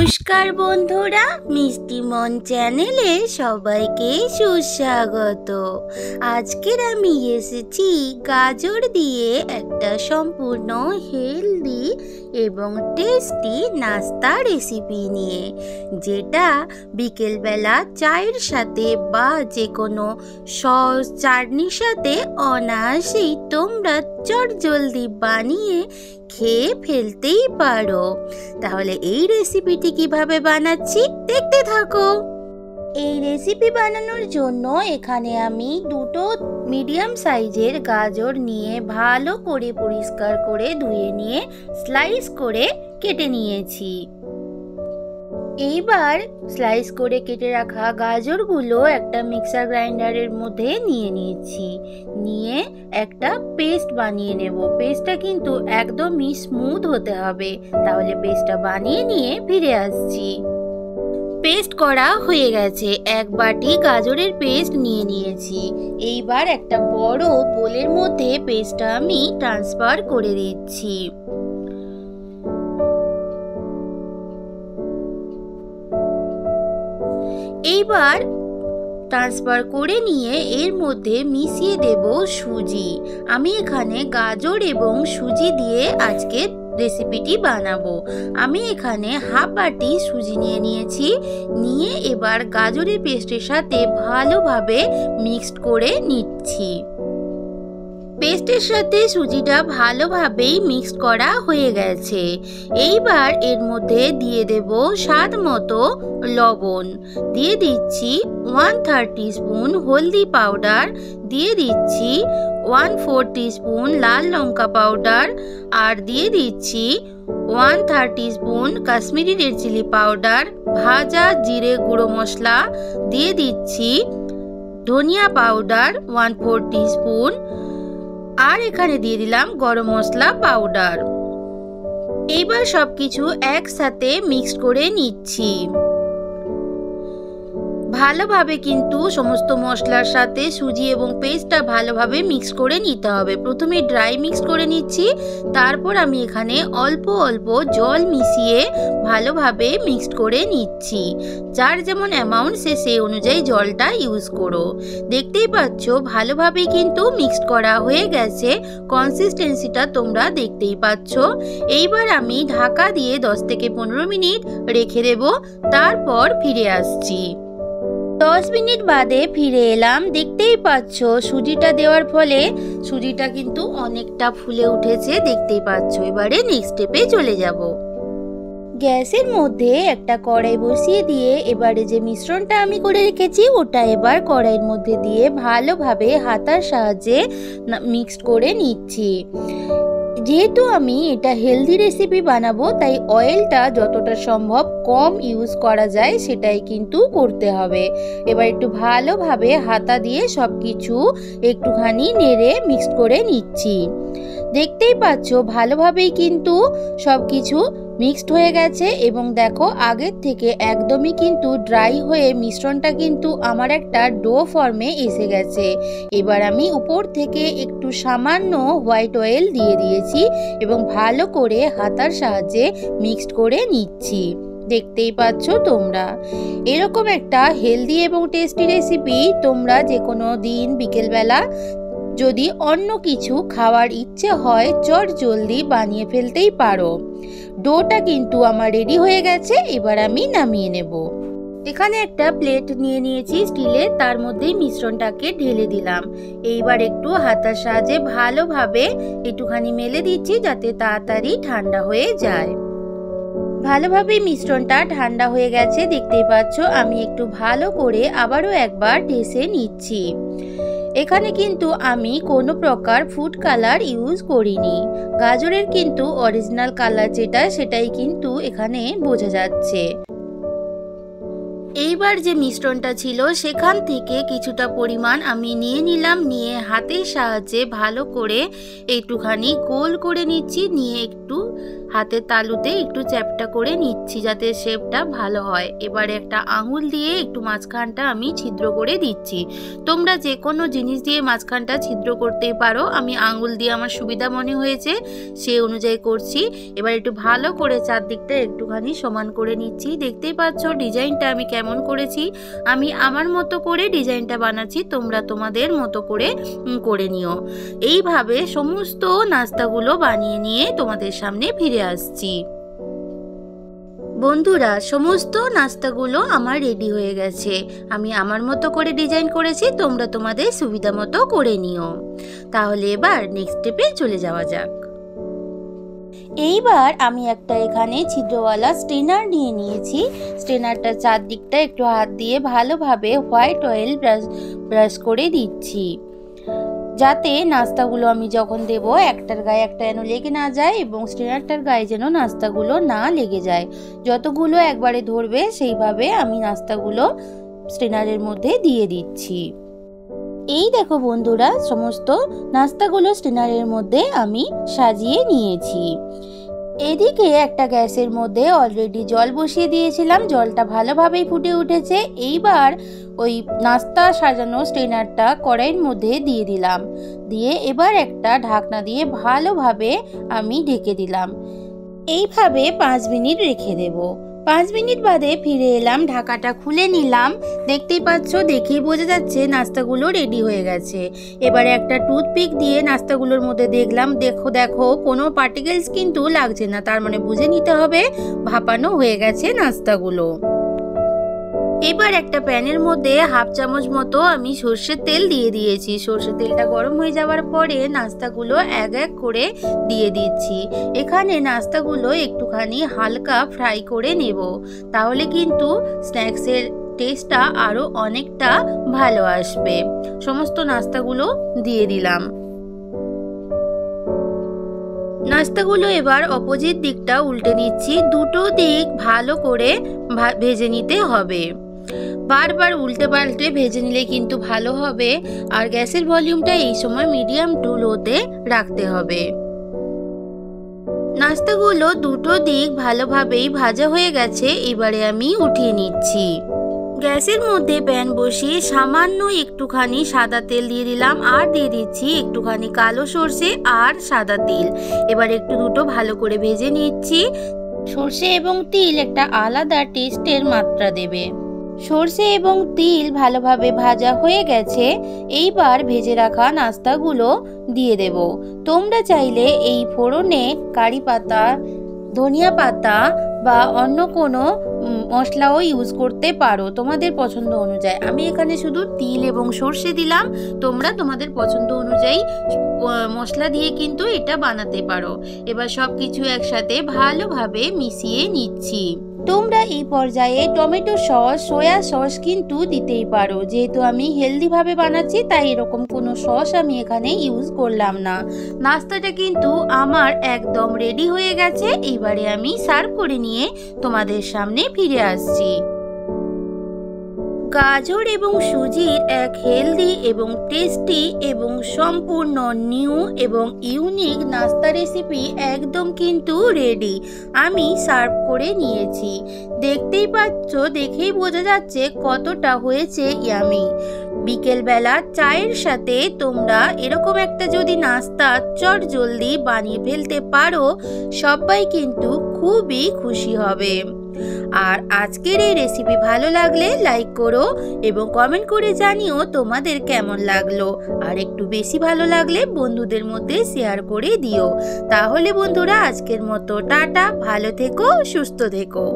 নমস্কার বন্ধুরা, মিষ্টি মন চ্যানেলে সবাইকে সুস্বাগত। আজকের আমি এসেছি গাজর দিয়ে একটা সম্পূর্ণ হেলদি এবং টেস্টি নাস্তা রেসিপি নিয়ে, যেটা বিকেলবেলা চায়ের সাথে বা যে কোনো সস চাটনির সাথে অনায়াসেই তোমরা চটজলদি বানিয়ে খেয়ে ফেলতেই পারো। তাহলে এই রেসিপিটি কিভাবে বানাচ্ছি দেখতে থাকো। এই রেসিপি বানানোর জন্য এখানে আমি দুটো মিডিয়াম সাইজের গাজর নিয়ে ভালো করে পরিষ্কার করে ধুয়ে নিয়ে স্লাইস করে কেটে নিয়েছি। এইবার স্লাইস করে কেটে রাখা গাজরগুলো একটা মিক্সার গ্রাইন্ডারের মধ্যে নিয়ে নিয়েছি। নিয়ে একটা পেস্ট বানিয়ে নেব। পেস্টটা কিন্তু একদমই স্মুথ হতে হবে, তাহলে পেস্টটা বানিয়ে নিয়ে ফিরে আসছি। পেস্ট করা হয়ে গেছে, এক বাটি গাজরের পেস্ট নিয়ে নিয়েছি। এইবার একটা বড় বোলের মধ্যে পেস্টটা আমি ট্রান্সফার করে দিচ্ছি। এইবার ট্রান্সফার করে নিয়ে এর মধ্যে মিশিয়ে দেব সুজি। আমি এখানে গাজর এবং সুজি দিয়ে আজকে রেসিপিটি বানাবো। আমি এখানে হাফ বাটি সুজি নিয়ে নিয়েছি। নিয়ে এবার গাজরের পেস্টের সাথে ভালোভাবে মিক্সড করে নিচ্ছি। পেস্টের সাথে সুজিটা ভালোভাবেই মিক্স করা হয়ে গেছে। এইবার এর মধ্যে দিয়ে দেব স্বাদ মতো লবণ, দিয়ে দিচ্ছি 1/3 টিস্পুন হলদি পাউডার, দিয়ে দিচ্ছি 1/4 টিস্পুন লাল লঙ্কা পাউডার, আর দিয়ে দিচ্ছি 1/3 teaspoon Kashmiri red chilli powder, ভাজা জিরে গুঁড়ো মশলা, দিয়ে দিচ্ছি ধনিয়া পাউডার 1/4 টিস্পুন, আর এখানে দিয়ে দিলাম গরম মশলা পাউডার। এইবার সবকিছু একসাথে মিক্স করে নিচ্ছি। ভালোভাবে কিন্তু সমস্ত মশলার সাথে সুজি এবং পেস্টটা ভালোভাবে মিক্স করে নিতে হবে। প্রথমে ড্রাই মিক্স করে নিচ্ছি, তারপর আমি এখানে অল্প অল্প জল মিশিয়ে ভালোভাবে মিক্সড করে নিচ্ছি। যার যেমন অ্যামাউন্ট সেই অনুযায়ী জলটা ইউজ করো। দেখতেই পাচ্ছ ভালোভাবে কিন্তু মিক্সড করা হয়ে গেছে, কনসিস্টেন্সিটা তোমরা দেখতেই পাচ্ছ। এইবার আমি ঢাকা দিয়ে 10 থেকে 15 মিনিট রেখে দেব, তারপর ফিরে আসছি। 10 মিনিট বাদে ফিরে এলাম। দেখতেই পাচ্ছ সুজিটা দেওয়ার ফলে সুজিটা কিন্তু অনেকটা ফুলে উঠেছে, দেখতেই পাচ্ছ। এবারে নেক্সট স্টেপে চলে যাব। গ্যাসের মধ্যে একটা কড়াই বসিয়ে দিয়ে এবারে যে মিশ্রণটা আমি করে রেখেছি ওটা এবার কড়াইয়ের মধ্যে দিয়ে ভালোভাবে হাতার সাহায্যে মিক্সড করে নিচ্ছি। যেহেতু আমি এটা হেলদি রেসিপি বানাবো, তাই অয়েলটা যতটা সম্ভব কম ইউজ করা যায় সেটাই কিন্তু করতে হবে। এবার একটু ভালোভাবে হাতা দিয়ে সবকিছু একটুখানি নেড়ে মিক্সড করে নিচ্ছি। দেখতেই পাচ্ছ ভালোভাবেই কিন্তু সবকিছু মিক্সড হয়ে গেছে, এবং দেখো আগের থেকে একদমই কিন্তু ড্রাই হয়ে মিশ্রণটা কিন্তু আমার একটা ডো ফর্মে এসে গেছে। এবার আমি উপর থেকে একটু সামান্য হোয়াইট অয়েল দিয়ে দিয়েছি এবং ভালো করে হাতার সাহায্যে মিক্সড করে নিচ্ছি। দেখতেই পাচ্ছ তোমরা এরকম একটা হেলদি এবং টেস্টি রেসিপি তোমরা যে কোনো দিন বিকেলবেলা যদি অন্য কিছু খাওয়ার ইচ্ছে হয় চট জলদি বানিয়ে ফেলতেই পারো। ডোটা কিন্তু আমার রেডি হয়ে গেছে, এবার আমি নামিয়ে নেব। এখানে একটা প্লেট নিয়ে নিয়েছি স্টিলের, তার মধ্যেই মিশ্রণটাকে ঢেলে দিলাম। এইবার একটু হাতার সাহায্যে ভালোভাবে একটুখানি মেলে দিচ্ছি যাতে তাড়াতাড়ি ঠান্ডা হয়ে যায়। ভালোভাবে মিশ্রণটা ঠান্ডা হয়ে গেছে, দেখতেই পাচ্ছ। আমি একটু ভালো করে আবারও একবার ঢেসে নিচ্ছি। এখানে কিন্তু আমি কোনো প্রকার ফুড কালার ইউজ করিনি। গাজরের কিন্তু অরিজিনাল কালার যেটা সেটাই কিন্তু এখানে বোঝা যাচ্ছে। এইবার যে মিশ্রণটা ছিল সেখান থেকে কিছুটা পরিমাণ আমি নিয়ে নিলাম। নিয়ে হাতের সাহায্যে ভালো করে একটুখানি গোল করে নিচ্ছি। নিয়ে একটু হাতের তালুতে একটু চ্যাপটা করে নিচ্ছি যাতে শেপটা ভালো হয়। এবারে একটা আঙুল দিয়ে একটু মাঝখানটা আমি ছিদ্র করে দিচ্ছি। তোমরা যে কোনো জিনিস দিয়ে মাঝখানটা ছিদ্র করতেই পারো, আমি আঙুল দিয়ে আমার সুবিধা মনে হয়েছে সেই অনুযায়ী করছি। এবার একটু ভালো করে চারদিকটা একটুখানি সমান করে নিচ্ছি। দেখতেই পাচ্ছ ডিজাইনটা আমি কেমন করেছি। আমি আমার মতো করে ডিজাইনটা বানাচ্ছি, তোমরা তোমাদের মতো করে করে নিও। এইভাবে সমস্ত নাস্তাগুলো বানিয়ে নিয়ে তোমাদের সামনে ফিরে আসছি। বন্ধুরা, সমস্ত নাস্তাগুলো আমার রেডি হয়ে গেছে। আমি আমার মতো করে ডিজাইন করেছি, তোমরা তোমাদের সুবিধা মতো করে নিও। তাহলে এবার নেক্সট স্টেপে চলে যাওয়া যাক। এইবার আমি একটা এখানে ছিদ্রওয়ালা স্ট্রেনার নিয়ে নিয়েছি। স্ট্রেনারটা চারদিকটা একটু হাত দিয়ে ভালোভাবে হোয়াইট অয়েল ব্রাশ করে দিচ্ছি, যাতে নাস্তাগুলো আমি যখন দেব একটার গায়ে একটা যেন লেগে না যায় এবং স্ট্রেনারটার গায়ে যেন নাস্তাগুলো না লেগে যায়। যতগুলো একবারে ধরবে সেইভাবে আমি নাস্তাগুলো স্ট্রেনারের মধ্যে দিয়ে দিচ্ছি। এই দেখো বন্ধুরা, সমস্ত নাস্তাগুলো স্ট্রেনারের মধ্যে আমি সাজিয়ে নিয়েছি। এদিকে একটা গ্যাসের মধ্যে অলরেডি জল বসিয়ে দিয়েছিলাম, জলটা ভালোভাবেই ফুটে উঠেছে। এইবার ওই নাস্তা সাজানো স্ট্রেনারটা কড়াইয়ের মধ্যে দিয়ে দিলাম, দিয়ে এবার একটা ঢাকনা দিয়ে ভালোভাবে আমি ঢেকে দিলাম। এইভাবে 5 মিনিট রেখে দেব। 5 মিনিট বাদে ফিরে এলাম, ঢাকাটা খুলে নিলাম। দেখতেই পাচ্ছ, দেখেই বোঝা যাচ্ছে নাস্তাগুলো রেডি হয়ে গেছে। এবারে একটা টুথপিক দিয়ে নাস্তাগুলোর মধ্যে দেখলাম, দেখো কোনো পার্টিকেলস কিন্তু লাগছে না, তার মানে বুঝে নিতে হবে ভাপানো হয়ে গেছে নাস্তাগুলো। এবার একটা প্যানের মধ্যে 1/2 চামচ মতো আমি সর্ষের তেল দিয়ে দিয়েছি। সর্ষের তেলটা গরম হয়ে যাওয়ার পরে নাস্তাগুলো এক এক করে দিয়ে দিচ্ছি। এখানে নাস্তাগুলো একটুখানি হালকা ফ্রাই করে নেব, তাহলে কিন্তু স্ন্যাক্সের টেস্টটা আরও অনেকটা ভালো আসবে। সমস্ত নাস্তাগুলো দিয়ে দিলাম। নাস্তাগুলো এবার অপোজিট দিকটা উল্টে নিচ্ছি। দুটো দিক ভালো করে ভেজে নিতে হবে। বারবার উল্টে পাল্টে ভেজে নিলে কিন্তু ভালো হবে। আর গ্যাসের ভলিউমটা এই সময় মিডিয়াম টু লোতে রাখতে হবে। নাস্তাগুলো দুটো দিক ভালোভাবেই ভাজা হয়ে গেছে। এবারে আমি উঠিয়ে নিচ্ছি। গ্যাসের মধ্যে প্যান বসিয়ে সামান্য একটুখানি সাদা তেল দিয়ে দিলাম, আর দিয়ে দিচ্ছি একটুখানি কালো সর্ষে আর সাদা তিল। এবার একটু দুটো ভালো করে ভেজে নিচ্ছি। সর্ষে এবং তিল একটা আলাদা টেস্টের মাত্রা দেবে। সর্ষে এবং তিল ভালোভাবে ভাজা হয়ে গেছে। এইবার ভেজে রাখা নাস্তাগুলো দিয়ে দেব। তোমরা চাইলে এই ফোড়নে কারি পাতা, ধনিয়া পাতা বা অন্য কোনো মশলাও ইউজ করতে পারো তোমাদের পছন্দ অনুযায়ী। আমি এখানে শুধু তিল এবং সর্ষে দিলাম, তোমরা তোমাদের পছন্দ অনুযায়ী মশলা দিয়ে কিন্তু এটা বানাতে পারো। এবার সব কিছু একসাথে ভালোভাবে মিশিয়ে নিচ্ছি। তোমরা এই পর্যায়ে টমেটো সস, সয়া সস কিন্তু দিতেই পারো। যেহেতু আমি হেলদিভাবে বানাচ্ছি তাই এরকম কোনো সস আমি এখানে ইউজ করলাম না। নাস্তাটা কিন্তু আমার একদম রেডি হয়ে গেছে। এইবারে আমি সার্ভ করে নিয়ে তোমাদের সামনে ফিরে আসছি। গাজর এবং সুজির এক হেলদি এবং টেস্টি এবং সম্পূর্ণ নিউ এবং ইউনিক নাস্তা রেসিপি একদম কিন্তু রেডি। আমি সার্ভ করে নিয়েছি। দেখতেই পাচ্ছ, দেখেই বোঝা যাচ্ছে কতটা হয়েছে ইয়ামি। বিকেলবেলা চায়ের সাথে তোমরা এরকম একটা যদি নাস্তা চটজলদি বানিয়ে ফেলতে পারো, সবাই কিন্তু খুবই খুশি হবে। আর আজকের এই রেসিপি ভালো লাগলে লাইক করো এবং কমেন্ট করে জানিও তোমাদের কেমন লাগলো। আর একটু বেশি ভালো লাগলে বন্ধুদের মধ্যে শেয়ার করে দিও। তাহলে বন্ধুরা, আজকের মতো টাটা, ভালো থেকো, সুস্থ থেকো।